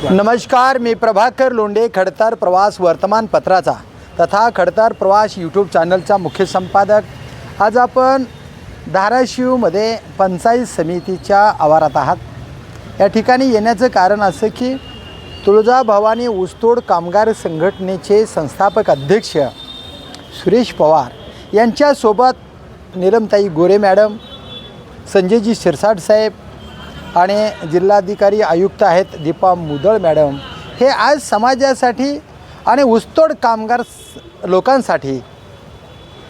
नमस्कार, मी प्रभाकर लोंढे, खडतर प्रवास वर्तमानपत्राचा तथा खडतर प्रवास यूट्यूब चॅनलचा मुख्य संपादक। आज आपण धाराशिवमध्ये पंचायत समितीच्या आवारात आहात। या ठिकाणी येण्याचं कारण असं की तुळजाभवानी ऊसतोड कामगार संघटनेचे संस्थापक अध्यक्ष सुरेश पवार यांच्यासोबत नीलमताई गोरे मॅडम, संजयजी शिरसाट साहेब आणि जिल्हाधिकारी आयुक्त आहेत दीपा मुदळ मॅडम, हे आज समाजासाठी आणि ऊसतोड कामगार लोकांसाठी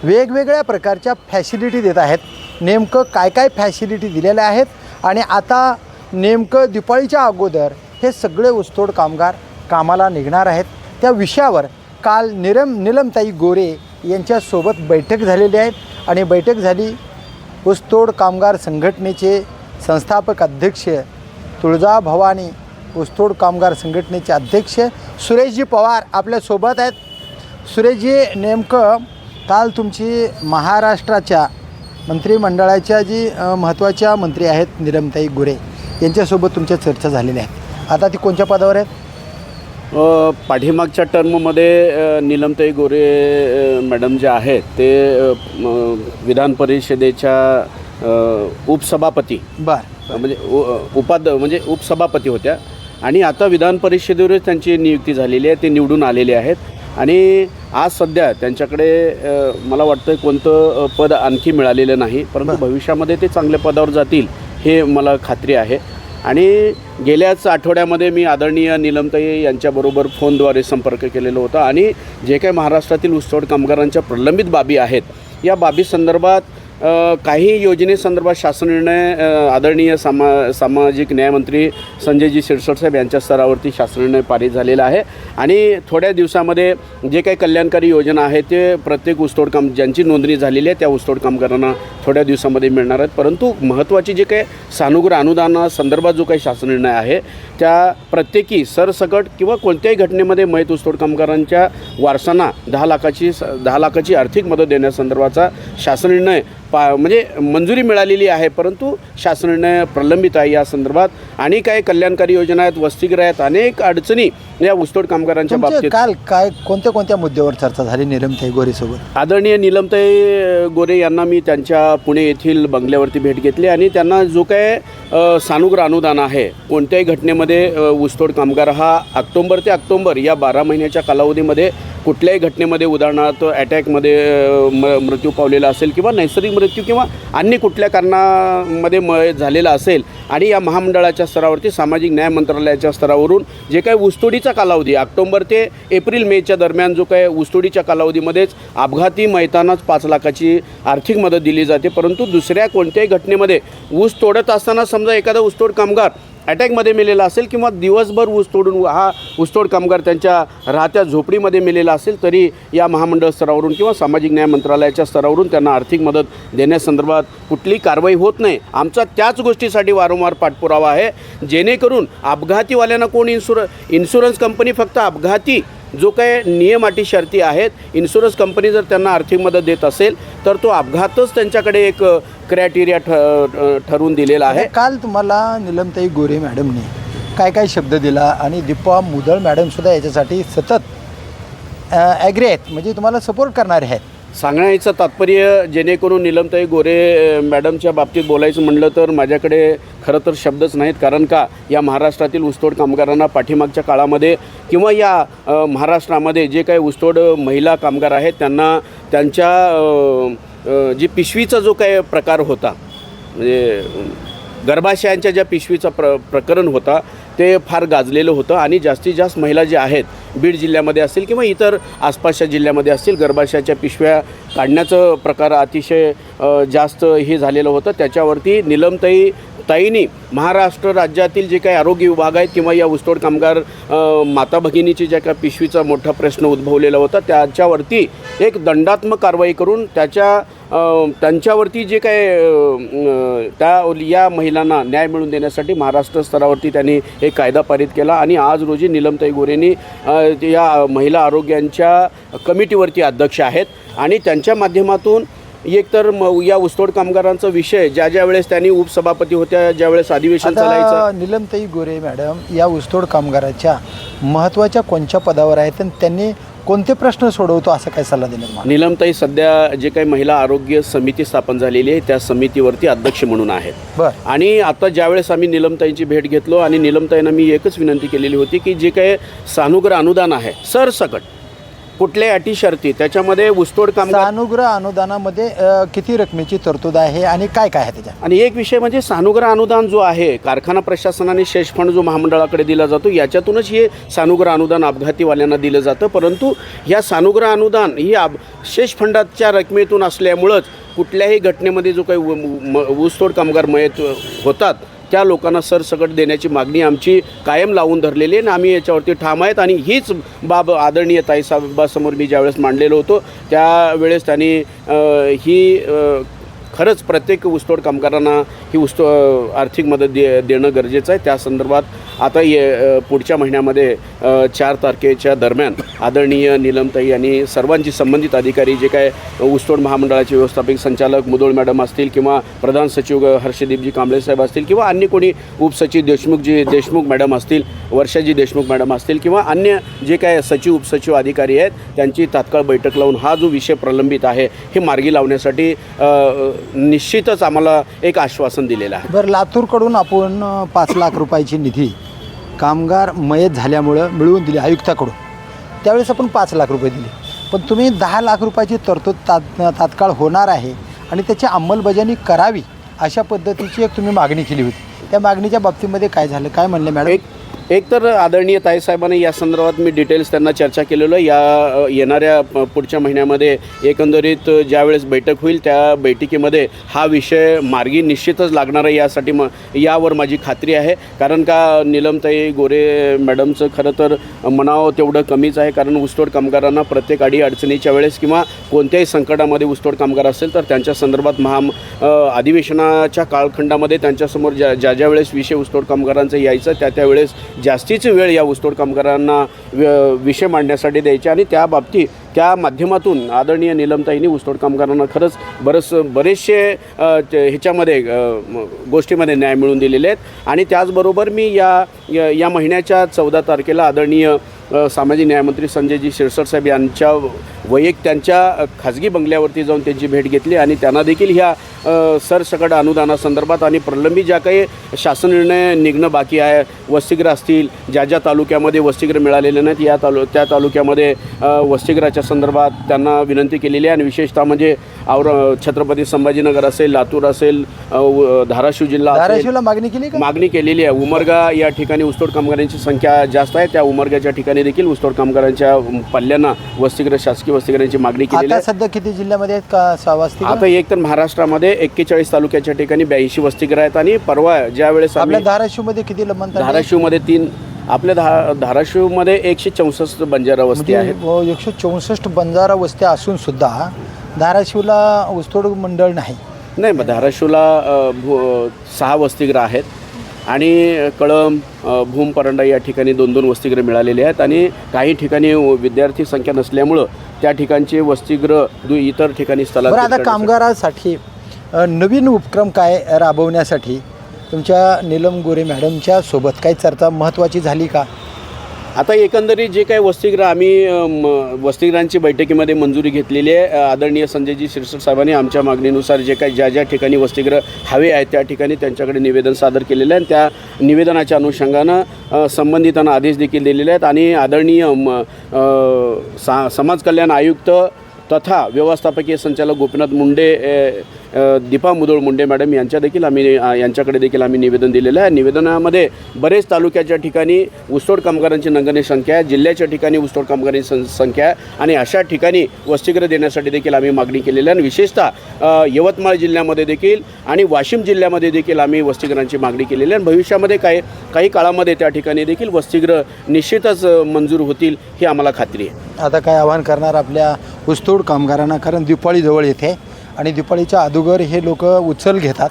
वेगवेगळ्या प्रकारच्या फॅसिलिटी देत आहेत। नेमकं काय काय फॅसिलिटी दिलेल्या आहेत आणि आता नेमकं दिवाळीच्या अगोदर हे सगळे ऊसतोड कामगार कामाला निघणार आहेत, त्या विषयावर काल नीलमताई गोरे यांच्यासोबत बैठक झालेली आहे। आणि बैठक झाली ऊसतोड कामगार संघटनेचे संस्थापक अध्यक्ष, तुळजाभवानी ऊसतोड कामगार संघटनेचे अध्यक्ष सुरेशजी पवार आपल्यासोबत आहेत। सुरेशजी, नेमकं काल तुमची महाराष्ट्राच्या मंत्रिमंडळाच्या जी महत्त्वाच्या मंत्री आहेत नीलमताई गोरे यांच्यासोबत तुमच्या चर्चा झालेल्या आहेत। आता ती कोणत्या पदावर आहेत? पाठीमागच्या टर्ममध्ये नीलमताई गोरे मॅडम जे आहेत ते विधान परिषदेच्या उपसभापती म्हणजे उपसभापती होत्या आणि आता विधान परिषदेवरच त्यांची नियुक्ती झालेली आहे। ते निवडून आलेले आहेत आणि आज सध्या त्यांच्याकडे मला वाटतं कोणतं पद आणखी मिळालेलं नाही, परंतु भविष्यामध्ये ते चांगल्या पदावर जातील हे मला खात्री आहे। आणि गेल्याच आठवड्यामध्ये मी आदरणीय नीलमताई यांच्याबरोबर फोनद्वारे संपर्क केलेला होता आणि जे काही महाराष्ट्रातील ऊसतोड कामगारांच्या प्रलंबित बाबी आहेत या बाबी संदर्भात काही योजनेसंदर्भात शासन निर्णय आदरणीय सामाजिक न्यायमंत्री संजयजी शिरसाट साहेब यांच्या स्तरावरती शासन निर्णय पारित झालेला आहे आणि थोड्या दिवसामध्ये जे काही कल्याणकारी योजना आहे ते प्रत्येक ऊसतोड ज्यांची नोंदणी झालेली आहे त्या ऊसतोड कामगारांना थोड्या दिवसामध्ये मिळणार आहेत। परंतु महत्त्वाची जे काही सानुग्रह अनुदानासंदर्भात जो काही शासन निर्णय आहे त्या प्रत्येकी सरसकट किंवा कोणत्याही घटनेमध्ये मयत ऊसतोड कामगारांच्या वारसांना 10 लाखाची आर्थिक मदत देण्यासंदर्भाचा शासन निर्णय म्हणजे मंजुरी मिळालेली आहे, परंतु शासन निर्णय प्रलंबित आहे या संदर्भात। आणि काही कल्याणकारी योजना आहेत, वसतिगृहात अनेक अडचणी या ऊसतोड कामगारांच्या बाबतीत। काल काय कोणत्या मुद्द्यावर चर्चा झाली नीलमताई गोरेसोबत? आदरणीय नीलमताई गोरे यांना मी त्यांच्या पुणे येथील बंगल्यावरती भेट घेतली आणि त्यांना जो काय सानुग्रह अनुदान आहे कोणत्याही घटनेमध्ये ऊसतोड कामगार हा ऑक्टोबर ते ऑक्टोबर या 12 महिन्याच्या कालावधीमध्ये कुठल्याही घटनेमध्ये उदाहरणार्थ अटॅकमध्ये मृत्यू पावलेला असेल किंवा नैसर्गिक मृत्यू किंवा अन्य कुठल्या कारणामध्ये झालेला असेल आणि या महामंडळाच्या स्तरावरती सामाजिक न्याय मंत्रालयाच्या स्तरावरून जे काही ऊसतोडीचा कालावधी ऑक्टोबर ते एप्रिल मेच्या दरम्यान जो काही ऊसतोडीच्या कालावधीमध्येच अपघाती मयतांनाच 5 लाखाची आर्थिक मदत दिली जाते, परंतु दुसऱ्या कोणत्याही घटनेमध्ये ऊस तोडत असताना समजा एखादा ऊसतोड कामगार अटॅकमध्ये मेलेला असेल किंवा दिवसभर ऊस तोडून हा ऊसतोड कामगार त्यांच्या राहत्या झोपडीमध्ये मेलेला असेल तरी या महामंडळ स्तरावरून किंवा सामाजिक न्याय मंत्रालयाच्या स्तरावरून त्यांना आर्थिक मदत देण्यासंदर्भात कुठलीही कारवाई होत नाही। आमचा त्याच गोष्टीसाठी वारंवार पाठपुरावा आहे जेणेकरून अपघातीवाल्यांना कोण इन्शुरन्स कंपनी फक्त अपघाती जो काही नियम अटी शर्ती आहेत, इन्शुरन्स कंपनी जर त्यांना आर्थिक मदत देत असेल तर तो अपघातच त्यांच्याकडे एक क्रायटेरिया ठरवून दिलेला आहे। काल तुम्हाला नीलमताई गोरे मॅडमने काय शब्द दिला आणि दीपा मुदळ मॅडमसुद्धा याच्यासाठी सतत ॲग्री आहेत, म्हणजे तुम्हाला सपोर्ट करणारे आहेत। सांगण्याचं तात्पर्य जेणेकरून नीलमताई गोरे मॅडमच्या बाबतीत बोलायचं म्हटलं तर माझ्याकडे खरं तर शब्दच नाहीत, कारण का या महाराष्ट्रातील ऊसतोड कामगारांना पाठीमागच्या काळामध्ये किंवा या महाराष्ट्रामध्ये जे काही ऊसतोड महिला कामगार आहेत त्यांना त्यांच्या जी पिशवीचा जो काही प्रकार होता म्हणजे गर्भाशयांच्या ज्या पिशवीचा प्रकरण होता ते फार गाजलेलं होतं आणि जास्तीत जास्त महिला ज्या आहेत बीड जिल्ह्यामध्ये असतील किंवा इतर आसपासच्या जिल्ह्यामध्ये असतील गर्भाशयाच्या पिशव्या काढण्याचं प्रकार अतिशय जास्त हे झालेलं होतं। त्याच्यावरती नीलमताईंनी महाराष्ट्र राज्यातील जे काही आरोग्य विभाग आहेत किंवा या ऊसतोड कामगार माता भगिनीची ज्या काही पिशवीचा मोठा प्रश्न उद्भवलेला होता त्याच्यावरती एक दंडात्मक कारवाई करून त्यांच्यावरती जे काय या महिलांना न्याय मिळवून देण्यासाठी महाराष्ट्र स्तरावरती त्यांनी एक कायदा पारित केला आणि आज रोजी नीलमताई गोरेंनी या महिला आरोग्यांच्या कमिटीवरती अध्यक्ष आहेत आणि त्यांच्या माध्यमातून एकतर या ऊसतोड कामगारांचा विषय ज्या वेळेस त्यांनी उपसभापती होत्या, ज्यावेळेस अधिवेशन चालायचं. आता नीलमताई गोरे मॅडम या ऊसतोड कामगाराच्या महत्त्वाच्या कोणत्या पदावर आहेत आणि त्यांनी कोणते प्रश्न सोडवतो असं काय सल्ला देणार मला? नीलमताई सध्या जे काही महिला आरोग्य समिती स्थापन झालेली आहे त्या समितीवरती अध्यक्ष म्हणून आहेत. बरं. आणि आता ज्यावेळेस आम्ही नीलमताईंची भेट घेतलो आणि नीलमताईंना मी एकच विनंती केलेली होती की जे काही सानुग्रह अनुदान आहे सरसकट कुठल्या अटी शर्ती त्याच्यामध्ये ऊसतोड कामगार सानुग्रह अनुदानामध्ये किती रकमेची तरतूद आहे आणि काय काय आहे त्याच्यात? आणि एक विषय म्हणजे सानुग्रह अनुदान जो आहे कारखाना प्रशासनाने शेष फंड जो महामंडळाकडे दिला जातो याच्यातूनच हे सानुग्रह अनुदान अपघातीवाल्यांना दिलं जातं. परंतु ह्या सानुग्रह अनुदान ही शेष फंडाच्या रकमेतून असल्यामुळंच कुठल्याही घटनेमध्ये जो काही ऊसतोड कामगार मयत होतात त्या लोकांना सरसकट देण्याची मागणी आमची कायम लावून धरलेली आहे आणि आम्ही याच्यावरती ठाम आहेत. आणि हीच बाब आदरणीय ताईसाहेबांसमोर मी ज्यावेळेस मांडलेलो होतो त्यावेळेस त्यांनी ही खरंच प्रत्येक ऊसतोड कामगारांना ही आर्थिक मदत देणं गरजेचं आहे. त्या संदर्भात आता पुढच्या महिन्यामध्ये 4 तारखेच्या दरम्यान आदरणीय नीलमताई यांनी सर्वांची संबंधित अधिकारी जे काय ऊसतोड महामंडळाचे व्यवस्थापक संचालक मुदोळ मॅडम असतील किंवा प्रधान सचिव हर्षदीपजी कांबळे साहेब असतील किंवा अन्य कोणी उपसचिव देशमुख मॅडम असतील, वर्षाजी देशमुख मॅडम असतील किंवा अन्य जे काय सचिव उपसचिव अधिकारी आहेत त्यांची तात्काळ बैठक लावून हा जो विषय प्रलंबित आहे हे मार्गी लावण्यासाठी निश्चितच आम्हाला एक आश्वासन दिलेलं आहे. बरं, लातूरकडून आपण 5 लाख रुपयाची निधी कामगार मयत झाल्यामुळं मिळवून दिली आयुक्ताकडून. त्यावेळेस आपण 5 लाख रुपये दिले, पण तुम्ही 10 लाख रुपयाची तरतूद तात्काळ होणार आहे आणि त्याची अंमलबजावणी करावी अशा पद्धतीची एक तुम्ही मागणी केली होती. त्या मागणीच्या बाबतीमध्ये काय झालं, काय म्हणले मॅडम? एक तर आदरणीय ताईसाहेबांनी या संदर्भात मी डिटेल्स त्यांना चर्चा केलेलं या येणाऱ्या पुढच्या महिन्यामध्ये एकंदरीत ज्यावेळेस बैठक होईल त्या बैठकीमध्ये हा विषय मार्गी निश्चितच लागणार आहे यासाठी यावर माझी खात्री आहे. कारण का नीलमताई गोरे मॅडमचं खरं तर म्हणावं तेवढं कमीच आहे. कारण ऊसतोड कामगारांना प्रत्येक अडचणीच्या वेळेस किंवा कोणत्याही संकटामध्ये ऊसतोड कामगार असेल तर त्यांच्या संदर्भात अधिवेशनाच्या कालखंडामध्ये त्यांच्यासमोर ज्या वेळेस विषय ऊसतोड कामगारांचा यायचं त्यावेळेस जास्तीची वेळ या ऊसतोड कामगारांना विषय मांडण्यासाठी द्यायचे आणि त्या बाबतीत त्या माध्यमातून आदरणीय नीलमताईंनी ऊसतोड कामगारांना खरंच बरेचसे ह्याच्यामध्ये गोष्टीमध्ये न्याय मिळवून दिलेले आहेत. आणि त्याचबरोबर मी या महिन्याच्या 14 तारखेला आदरणीय सामाजिक न्यायमंत्री संजयजी शिरसाट साहेब यांच्या त्यांच्या खाजगी बंगल्यावरती जाऊन त्यांची भेट घेतली आणि त्यांना देखील ह्या सरसकट अनुदानासंदर्भात आणि प्रलंबित ज्या काही शासन निर्णय निघणं बाकी आहे, वसतिगृह असतील ज्या तालुक्यामध्ये वसतिगृह मिळालेले नाहीत त्या तालुक्यामध्ये वसतिगृहाच्या संदर्भात त्यांना विनंती केलेली आहे. आणि विशेषतः म्हणजे छत्रपती संभाजीनगर असेल, लातूर असेल, धाराशिव जिल्हा धाराशिवला मागणी केलेली आहे. उमरगा या ठिकाणी ऊसतोड कामगारांची संख्या जास्त आहे, त्या उमरगाच्या ठिकाणी देखील ऊसतोड कामगारांच्या पल्ल्यांना वसतिगृह शासकीय वसतिगृहांची मागणी केलेली आहे. सध्या किती जिल्ह्यामध्ये आहेत का 6 वसतिगृह? आता एक तर महाराष्ट्रामध्ये 41 तालुक्याच्या ठिकाणी 82 वसतिगृह आहेत. आणि परवा ज्यावेळेस आपल्या धाराशिवमध्ये किती लंबन? धाराशिवमध्ये 3, आपल्या धाराशिवमध्ये 164 बंजारा वस्ती आहेत. 164 बंजारा वस्त्या असून सुद्धा धाराशिवला ऊसतोड मंडळ नाही. मग धाराशिवला 6 वसतिगृह आहेत आणि कळंब, भूम, परंडा या ठिकाणी 2-2 वसतिगृह मिळालेले आहेत. आणि काही ठिकाणी विद्यार्थी संख्या नसल्यामुळं त्या ठिकाणचे वसतिगृह इतर ठिकाणी स्थलांतरित. आता कामगारासाठी नवीन उपक्रम काय राबवण्यासाठी तुमच्या नीलम गोरे मॅडमच्या सोबत काही चर्चा महत्त्वाची झाली का? आता एकंदरीत जे काही वसतिगृह आम्ही वसतिगृहांची बैठकीमध्ये मंजुरी घेतलेली आहे. आदरणीय संजयजी शिरसाट साहेबांनी आमच्या मागणीनुसार जे काही ज्या ठिकाणी वसतिगृह हवे आहेत त्या ठिकाणी त्यांच्याकडे निवेदन सादर केलेलं आहे. आणि त्या निवेदनाच्या अनुषंगानं संबंधितांना आदेश देखील दिलेले आहेत. आणि आदरणीय समाज कल्याण आयुक्त तथा व्यवस्थापकीय संचालक गोपीनाथ मुंडे, दीपा मुदोळ मुंडे मॅडम यांच्याकडे देखील आम्ही निवेदन दिलेलं आहे. निवेदनामध्ये बरेच तालुक्याच्या ठिकाणी ऊसतोड कामगारांची नगण्य संख्या आहे, जिल्ह्याच्या ठिकाणी ऊसतोड कामगारांची संख्या आहे आणि अशा ठिकाणी वसतिगृह देण्यासाठी देखील आम्ही मागणी केलेली आहे. आणि विशेषतः यवतमाळ जिल्ह्यामध्ये देखील आणि वाशिम जिल्ह्यामध्ये देखील आम्ही वसतिगृहांची मागणी केलेली आहे. आणि भविष्यामध्ये काही काळामध्ये त्या ठिकाणी देखील वसतिगृह निश्चितच मंजूर होतील ही आम्हाला खात्री आहे. आता काय आवाहन करणार आपल्या ऊसतोड कामगारांना? कारण दिवाळी जवळ येते आणि दिवाळीच्या अगोदर हे लोक उचल घेतात.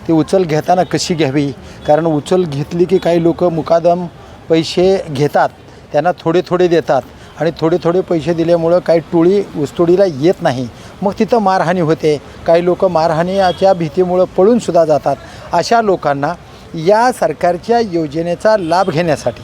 ती उचल घेताना कशी घ्यावी? कारण उचल घेतली की काही लोक मुकादम पैसे घेतात, त्यांना थोडे थोडे देतात आणि थोडे थोडे पैसे दिल्यामुळं काही टोळी ऊसतोडीला येत नाही. मग तिथं मारहाणी होते, काही लोक मारहाणीच्या भीतीमुळं पळूनसुद्धा जातात. अशा लोकांना या सरकारच्या योजनेचा लाभ घेण्यासाठी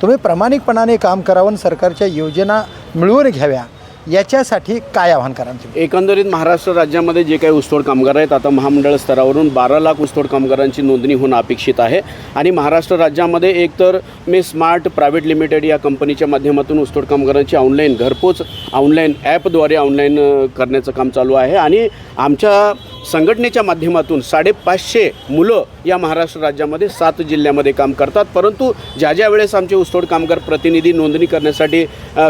तुम्ही प्रामाणिकपणाने काम करावं आणि सरकारच्या योजना मिळवून घ्याव्या, याच्यासाठी काय आव्हान कराल तुम्ही? एकंदरीत महाराष्ट्र राज्यामध्ये जे काही ऊसतोड कामगार आहेत, आता महामंडळ स्तरावरून 12 लाख ऊसतोड कामगारांची नोंदणी होणं अपेक्षित आहे. आणि महाराष्ट्र राज्यामध्ये एकतर मी स्मार्ट प्रायव्हेट लिमिटेड या कंपनीच्या माध्यमातून ऊसतोड कामगारांची ऑनलाईन घरपोच ऑनलाईन ॲपद्वारे ऑनलाईन करण्याचं काम चालू आहे. आणि आमच्या संघटनेच्या माध्यमातून 550 मुलं या महाराष्ट्र राज्यामध्ये 7 जिल्ह्यामध्ये काम करतात. परंतु ज्या वेळेस आमचे ऊसतोड कामगार प्रतिनिधी नोंदणी करण्यासाठी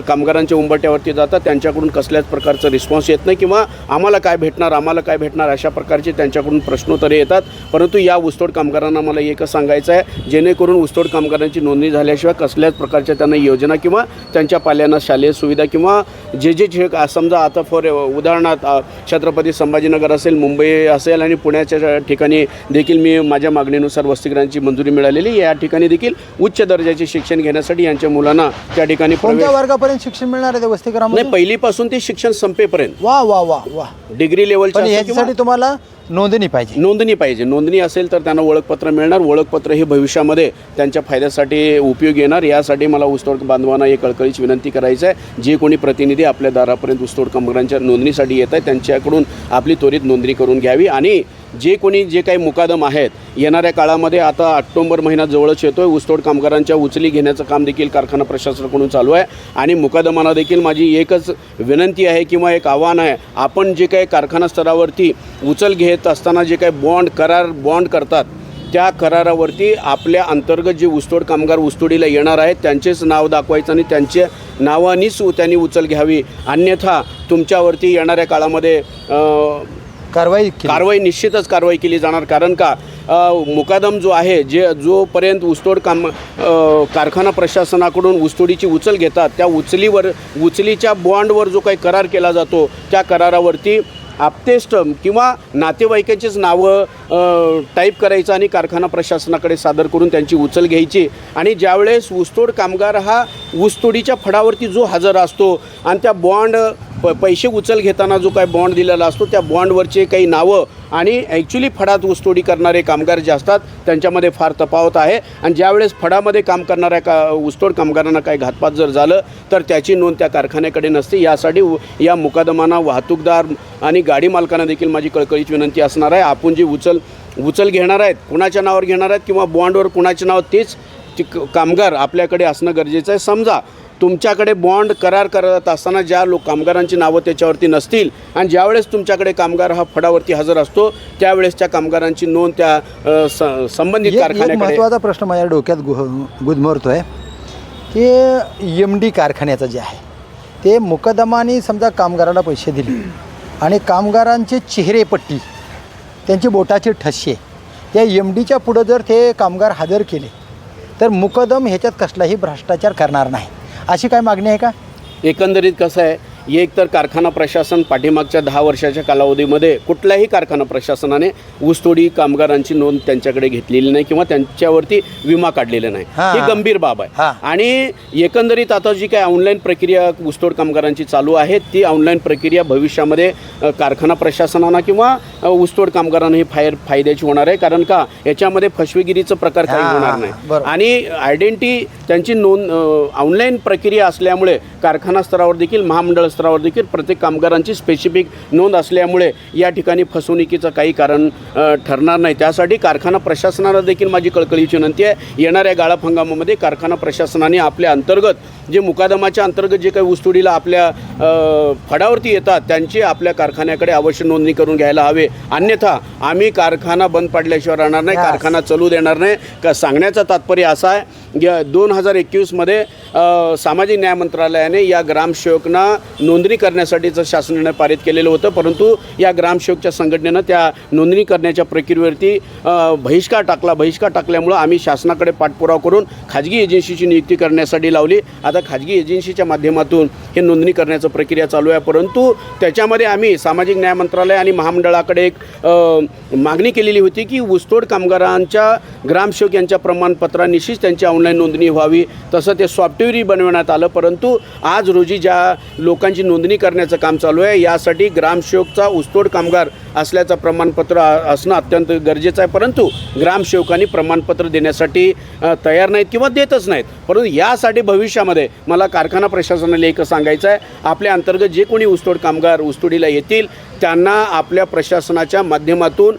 कामगारांच्या उंबरठ्यावरती जातात, त्यांच्याकडून कसल्याच प्रकारचा रिस्पॉन्स येत नाही किंवा आम्हाला काय भेटणार अशा प्रकारचे त्यांच्याकडून प्रश्नोत्तरे येतात. परंतु या ऊसतोड कामगारांना मला एकच सांगायचं आहे, जेणेकरून ऊसतोड कामगारांची नोंदणी झाल्याशिवाय कसल्याच प्रकारच्या त्यांना योजना किंवा त्यांच्या पाल्यांना शालेय सुविधा किंवा जे समजा आता उदाहरणार्थ छत्रपती संभाजीनगर असेल, मुंबई असेल आणि पुण्याच्या ठिकाणी देखील मी माझ्या मागणीनुसार वसतिगृहांची मंजुरी मिळालेली. या ठिकाणी देखील उच्च दर्जाचे शिक्षण घेण्यासाठी यांच्या मुलांना त्या ठिकाणी कोणत्या वर्गापर्यंत शिक्षण मिळणार आहे त्या वसतिगृहामध्ये? नाही, पहिलीपासून ते शिक्षण संपेपर्यंत. वा वा वा वा. डिग्री लेवलच्या. पण याच्यासाठी तुम्हाला नोंदणी पाहिजे. नोंदणी असेल तर त्यांना ओळखपत्र मिळणार. ओळखपत्र हे भविष्यामध्ये त्यांच्या फायद्यासाठी उपयोगी येणार. यासाठी मला ऊसतोड बांधवांना एक कळकळीची विनंती करायचं आहे, जे कोणी प्रतिनिधी आपल्या दारापर्यंत ऊसतोड कामगारांच्या नोंदणीसाठी येत आहेत त्यांच्याकडून आपली त्वरित नोंदणी करून घ्यावी. आणि जे काही मुकादम आहेत येणाऱ्या काळामध्ये, आता ऑक्टोबर महिना जवळच येतो आहे, ऊसतोड कामगारांच्या उचली घेण्याचं काम देखील कारखाना प्रशासनाकडून चालू आहे. आणि मुकादमांना देखील माझी एकच विनंती आहे किंवा एक आव्हान आहे, आपण जे काही कारखाना स्तरावरती उचल घेत असताना जे काही बॉन्ड करतात, त्या करारावरती आपल्या अंतर्गत जे ऊसतोड कामगार ऊसतोडीला येणार आहेत त्यांचेच नाव दाखवायचं आणि त्यांच्या नावानीच त्यांनी उचल घ्यावी. अन्यथा तुमच्यावरती येणाऱ्या काळामध्ये कारवाई निश्चितच कारवाई केली जाणार. कारण का मुकादम जो आहे, जोपर्यंत ऊसतोड कारखाना प्रशासनाकडून ऊसतोडीची उचल घेतात, त्या उचलीच्या बॉन्डवर जो काही करार केला जातो, त्या करारावरती आपतेष्ट किंवा नातेवाईकाचीच नावं टाईप करायचं आणि कारखाना प्रशासनाकडे सादर करून त्यांची उचल घ्यायची. आणि ज्यावेळेस ऊसतोड कामगार हा ऊसतोडीच्या फडावरती जो हजर असतो आणि त्या पैसे उचल घेताना जो काही बॉन्ड दिलेला असतो, त्या बॉन्डवरचे काही नावं आणि ॲक्च्युली फडात ऊसतोडी करणारे कामगार जे असतात त्यांच्यामध्ये फार तफावत आहे. आणि ज्यावेळेस फडामध्ये काम करणाऱ्या ऊसतोड कामगारांना काही घातपात जर झालं तर त्याची नोंद त्या कारखान्याकडे नसते. यासाठी या मुकादमांना वाहतूकदार आणि गाडी मालकांना देखील माझी कळकळीची विनंती असणार आहे, आपण जी उचल घेणार आहेत, कुणाच्या नावावर घेणार आहेत किंवा बॉन्डवर कुणाचे नाव, तेच कामगार आपल्याकडे असणं गरजेचं आहे. समजा तुमच्याकडे बॉन्ड करार करत असताना ज्या कामगारांची नावं त्याच्यावरती नसतील आणि ज्यावेळेस तुमच्याकडे कामगार हा फडावरती हजर असतो, त्यावेळेस त्या कामगारांची नोंद त्या संबंधित कारखान्याकडे. महत्त्वाचा प्रश्न माझ्या डोक्यात गुदमरतो आहे की MD कारखान्याचं जे आहे ते मुकदमाने समजा कामगाराला पैसे दिले आणि कामगारांचे चेहरेपट्टी, त्यांची बोटाचे ठसे त्या MDच्या पुढं जर ते कामगार हजर केले तर मुकदम ह्याच्यात कसलाही भ्रष्टाचार करणार नाही, अशी काय मागणी आहे का? एकंदरीत कसं आहे, एक तर कारखाना प्रशासन पाठीमागच्या 10 वर्षाच्या कालावधीमध्ये कुठल्याही कारखाना प्रशासनाने ऊसतोडी कामगारांची नोंद त्यांच्याकडे घेतलेली नाही किंवा त्यांच्यावरती विमा काढलेला नाही. ही गंभीर बाब आहे. आणि एकंदरीत आता जी काय ऑनलाईन प्रक्रिया ऊसतोड कामगारांची चालू आहे, ती ऑनलाईन प्रक्रिया भविष्यामध्ये कारखाना प्रशासनाला किंवा ऊसतोड कामगारांना ही फायद्याची होणार आहे. कारण का याच्यामध्ये फसवेगिरीचं प्रकार काही होणार नाही आणि आयडेंटिटी त्यांची नोंद ऑनलाईन प्रक्रिया असल्यामुळे कारखाना स्तरावर देखील महामंडळ स्तरावर देखील प्रत्येक कामगारांची स्पेसिफिक नोंद असल्यामुळे या ठिकाणी फसवणुकीचं काही कारण ठरणार नाही. त्यासाठी कारखाना प्रशासनाला देखील माझी कळकळीची विनंती आहे, येणाऱ्या गाळप हंगामामध्ये कारखाना प्रशासनाने आपल्या अंतर्गत जे मुकादमाच्या अंतर्गत जे काही ऊसतोडीला आपल्या फडावरती येतात त्यांची आपल्या कारखान्याकडे अवश्य नोंदणी करून घ्यायला हवे. अन्यथा आम्ही कारखाना बंद पडल्याशिवाय राहणार नाही, कारखाना चालू देणार नाही. का सांगण्याचं तात्पर्य असं आहे, 2021मध्ये सामाजिक न्याय मंत्रालयाने या ग्रामसेवकांना नोंदणी करण्यासाठीचं शासन निर्णय पारित केलेलं होतं, परंतु या ग्रामसेवकच्या संघटनेनं त्या नोंदणी करण्याच्या प्रक्रियेवरती बहिष्कार टाकल्यामुळं आम्ही शासनाकडे पाठपुरावा करून खाजगी एजन्सीची नियुक्ती करण्यासाठी लावली. आता खाजगी एजन्सीच्या माध्यमातून हे नोंदणी करण्याचं प्रक्रिया चालू आहे. परंतु त्याच्यामध्ये आम्ही सामाजिक न्याय मंत्रालय आणि महामंडळाकडे एक मागणी केलेली होती की ऊसतोड कामगारांच्या ग्रामसेवक यांच्या प्रमाणपत्रानिशीच त्यांची ऑनलाईन नोंदणी व्हावी. तसं ते सॉफ्टवेअरही बनवण्यात आलं, परंतु आज रोजी ज्या लोकांची लोकांची नोंदणी करण्याचं काम चालू आहे. यासाठी ग्रामसेवकचा ऊसतोड कामगार असल्याचं प्रमाणपत्र असणं अत्यंत गरजेचं आहे. परंतु ग्रामसेवकांनी प्रमाणपत्र देण्यासाठी तयार नाहीत किंवा देतच नाहीत. परंतु यासाठी भविष्यामध्ये मला कारखाना प्रशासनाला एक सांगायचं आहे, आपल्या अंतर्गत जे कोणी ऊसतोड कामगार ऊसतोडीला येतील त्यांना आपल्या प्रशासनाच्या माध्यमातून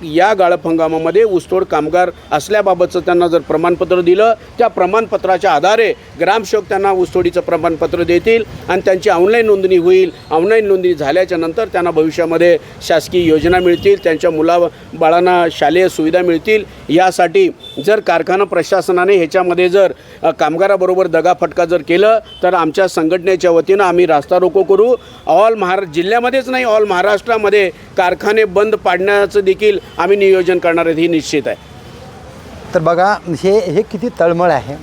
या गाळप हंगामामध्ये ऊसतोड कामगार असल्याबाबतचं त्यांना जर प्रमाणपत्र दिलं, त्या प्रमाणपत्राच्या आधारे ग्रामसेवक त्यांना ऊसतोडीचं प्रमाणपत्र देतील आणि त्यांची ऑनलाईन नोंदणी होईल. ऑनलाईन नोंदणी झाल्याच्या नंतर त्यांना भविष्यामध्ये शासकीय योजना मिळतील, त्यांच्या मुलाबाळांना शालेय सुविधा मिळतील. यासाठी जर कारखाना प्रशासनाने ह्याच्यामध्ये जर कामगाराबरोबर दगाफटका जर केलं तर आमच्या संघटनेच्या वतीनं आम्ही रास्ता रोको करू. जिल्ह्यामध्येच नाही, ऑल महाराष्ट्रामध्ये कारखाने बंद पाडण्याचं देखील आम्ही नियोजन करणार आहेत, ही निश्चित आहे. तर बघा हे किती तळमळ आहे.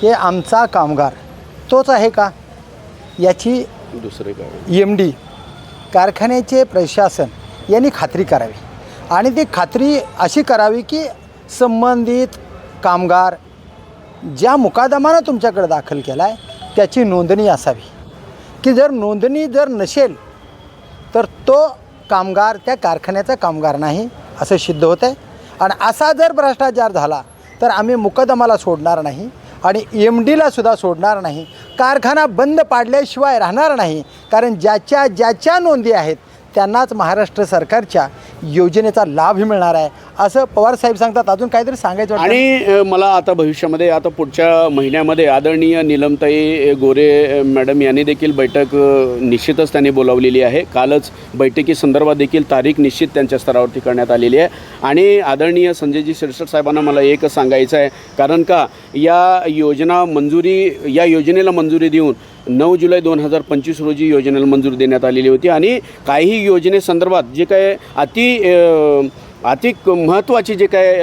हे आमचा कामगार तोच आहे का याची दुसरे काय MD कारखान्याचे प्रशासन यांनी खात्री करावी आणि ती खात्री अशी करावी की संबंधित कामगार ज्या मुकादमानं तुमच्याकडे दाखल केला आहे त्याची नोंदणी असावी, की जर नोंदणी जर नसेल तर तो कामगार त्या कारखान्याचा कामगार नाही असं सिद्ध होतं आहे. आणि असा जर भ्रष्टाचार झाला तर आम्ही मुकदमाला सोडणार नाही आणि MDला सुद्धा सोडणार नाही. कारखाना बंद पाडल्याशिवाय राहणार नाही, कारण ज्याच्या नोंदी आहेत त्यांनाच महाराष्ट्र सरकारच्या योजनेचा लाभ मिळणार आहे असं पवारसाहेब सांगतात. अजून काहीतरी सांगायचं वाटतं? आणि मला आता भविष्यामध्ये आता पुढच्या महिन्यामध्ये आदरणीय नीलमताई गोरे मॅडम यांनी देखील बैठक निश्चितच त्यांनी बोलावलेली आहे. कालच बैठकीसंदर्भात देखील तारीख निश्चित त्यांच्या स्तरावरती करण्यात आलेली आहे. आणि आदरणीय संजयजी शिरसाट साहेबांना मला एक सांगायचं आहे, कारण का या योजनेला मंजुरी देऊन 9 जुलै 2025 रोजी योजनेला मंजुरी देण्यात आलेली होती. आणि काही योजनेसंदर्भात जे काय अति महत्त्वाची जे काय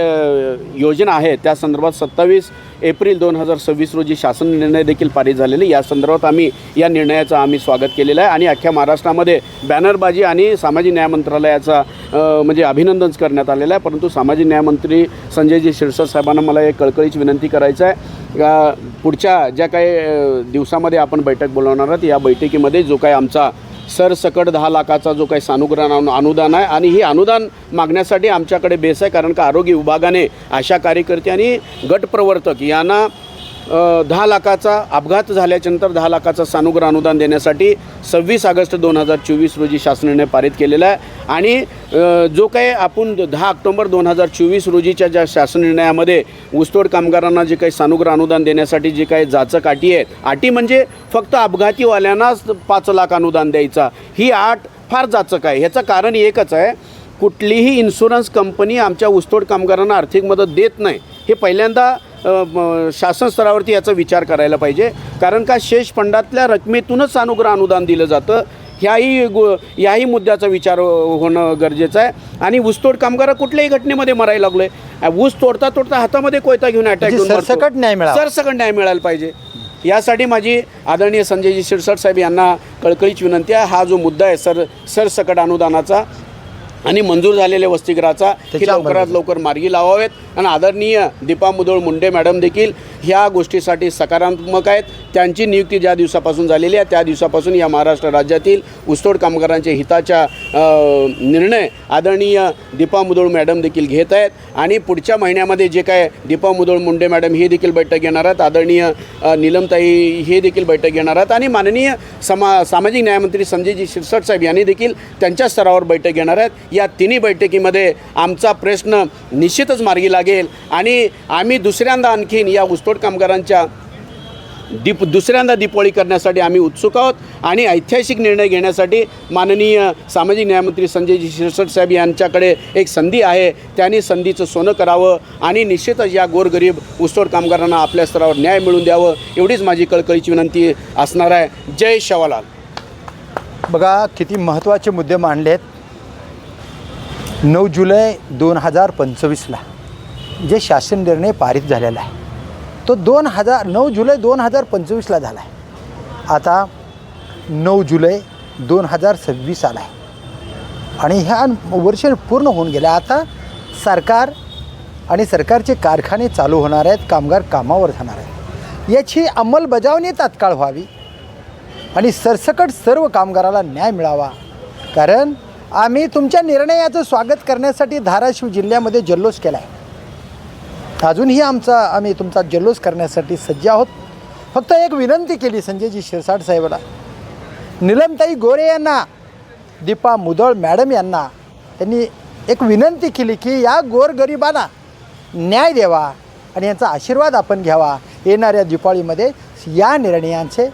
योजना आहे त्या संदर्भात 27 एप्रिल 2026 रोजी शासन निर्णय देखील पारित झालेले. या संदर्भात या निर्णयाचं आम्ही स्वागत केलेलं आहे आणि अख्ख्या महाराष्ट्रामध्ये बॅनरबाजी आणि सामाजिक न्याय मंत्रालयाचा म्हणजे अभिनंदन करण्यात आलेलं आहे. परंतु सामाजिक न्यायमंत्री संजयजी शिरसाट साहेबांना मला एक कळकळीची विनंती करायचं आहे, पुढच्या ज्या काही दिवसामध्ये आपण बैठक बोलवणार आहोत या बैठकीमध्ये जो काही आमचा सरसकट 10 लाखाचा जो काही सानुग्रह अनुदान आहे आणि ही अनुदान मागण्यासाठी आमच्याकडे बेस आहे, कारण का आरोग्य विभागाने आशा कार्यकर्ते आणि गटप्रवर्तक यांना 10 लाखाचा अपघात झाल्याच्यानंतर 10 लाखाचा सानुग्रह अनुदान देण्यासाठी 26 ऑगस्ट 2024 रोजी शासन निर्णय पारित केलेला आहे. आणि जो काही आपण 10 ऑक्टोबर 2024 रोजीच्या ज्या शासन निर्णयामध्ये ऊसतोड कामगारांना जे काही सानुग्रह अनुदान देण्यासाठी जे काही जाचक अटी आहेत, अटी म्हणजे फक्त अपघातीवाल्यांनाच 5 लाख अनुदान द्यायचा, ही अट फार जाचक आहे. ह्याचं कारण एकच आहे, कुठलीही इन्शुरन्स कंपनी आमच्या ऊसतोड कामगारांना आर्थिक मदत देत नाही. हे पहिल्यांदा शासन स्तरावरती याचा विचार करायला पाहिजे, कारण का शेष फंडातल्या रकमेतूनच सानुग्रह अनुदान दिलं जातं. याही मुद्द्याचा विचार होणं गरजेचं आहे. आणि ऊसतोड कामगार कुठल्याही घटनेमध्ये मरायला लागले, ऊस तोडता हातामध्ये कोयता घेऊन अटॅक घेऊन सरसकट न्याय मिळायला पाहिजे. यासाठी माझी आदरणीय संजयजी शिरसाट साहेब यांना कळकळीची विनंती आहे, हा जो मुद्दा आहे सरसकट अनुदानाचा आणि मंजूर झालेल्या वसतिगृहाचा की लवकरात लवकर मार्गी लावावेत. आणि आदरणीय दीपा मुधोळ मुंडे मॅडम देखील ह्या गोष्टीसाठी सकारात्मक आहेत. त्यांची नियुक्ती ज्या दिवसापासून झालेली आहे त्या दिवसापासून या महाराष्ट्र राज्यातील ऊसतोड कामगारांच्या हिताच्या निर्णय आदरणीय दीपा मुधोळ मॅडम देखील घेत आहेत. आणि पुढच्या महिन्यामध्ये जे काय दीपा मुधोळ मुंडे मॅडम हे देखील बैठक घेणार आहेत, आदरणीय नीलमताई हे देखील बैठक घेणार आहेत आणि माननीय सामाजिक न्यायमंत्री संजयजी शिरसाट साहेब यांनी देखील त्यांच्या स्तरावर बैठक घेणार आहेत. या तिन्ही बैठकीमध्ये आमचा प्रश्न निश्चितच मार्गी लागेल आणि आम्ही दुसऱ्यांदा आणखीन या ऊसतोड कामगारांच्या दुसऱ्यांदा दिपोळी करण्यासाठी आम्ही उत्सुक आहोत. आणि ऐतिहासिक निर्णय घेण्यासाठी माननीय सामाजिक न्यायमंत्री संजयजी शिरसाट साहेब यांच्याकडे एक संधी आहे, त्यांनी संधीचं सोनं करावं आणि निश्चितच या गोरगरीब ऊसतोड कामगारांना आपल्या स्तरावर न्याय मिळवून द्यावं, एवढीच माझी कळकळीची विनंती असणार आहे. जय शवालाल. बघा किती महत्त्वाचे मुद्दे मांडले आहेत. 9 जुलै 2025ला जे शासन निर्णय पारित झालेला आहे तो 9 जुलै 2025ला झाला आहे. आता 9 जुलै 2026 आला आहे आणि ह्या वर्ष पूर्ण होऊन गेल्या. आता सरकार आणि सरकारचे कारखाने चालू होणार आहेत, कामगार कामावर जाणार आहेत. याची अंमलबजावणी तात्काळ व्हावी आणि सरसकट सर्व कामगाराला न्याय मिळावा. कारण आम्ही तुमच्या निर्णयाचं स्वागत करण्यासाठी धाराशिव जिल्ह्यामध्ये जल्लोष केला आहे. अजूनही आम्ही तुमचा जल्लोष करण्यासाठी सज्ज आहोत. फक्त एक विनंती केली संजयजी शिरसाट साहेबाला, नीलमताई गोरे यांना, दीपा मुदळ मॅडम यांना त्यांनी एक विनंती केली की या गोरगरिबांना न्याय द्यावा आणि यांचा आशीर्वाद आपण घ्यावा. येणाऱ्या दिवाळीमध्ये या निर्णयांचे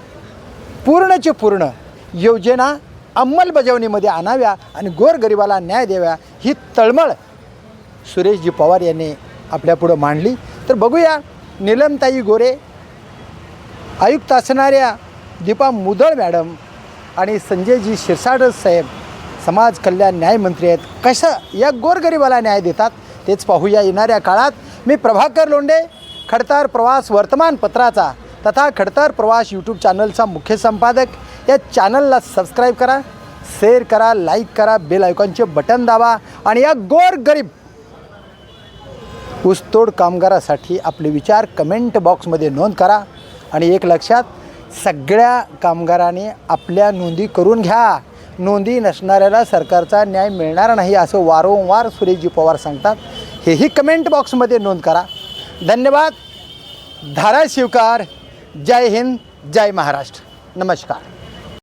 पूर्णचे पूर्ण योजना अंमलबजावणीमध्ये आणाव्या आणि गोरगरिबाला न्याय द्याव्या ही तळमळ सुरेशजी पवार यांनी आपल्यापुढं मांडली. तर बघूया नीलमताई गोरे, आयुक्त असणाऱ्या दीपा मुदळ मॅडम आणि संजयजी शिरसाट साहेब समाज कल्याण न्यायमंत्री आहेत, कसं या गोरगरिबाला न्याय देतात तेच पाहूया येणाऱ्या काळात. मी प्रभाकर लोंढे, खडतार प्रवास वर्तमानपत्राचा तथा खडतार प्रवास यूट्यूब चॅनलचा मुख्य संपादक. या चॅनलला सबस्क्राईब करा, शेअर करा, लाईक करा, बेल आयकॉनचे बटन दाबा आणि या गोरगरीब ऊसतोड कामगारासाठी आपले विचार कमेंट बॉक्समध्ये नोंद करा. आणि एक लक्षात, सगळ्या कामगारांनी आपल्या नोंदी करून घ्या. नोंदी नसणाऱ्याला सरकारचा न्याय मिळणार नाही असं वारंवार सुरेशजी पवार सांगतात. हेही कमेंट बॉक्समध्ये नोंद करा. धन्यवाद. धाराशिवकार. जय हिंद, जय महाराष्ट्र. नमस्कार.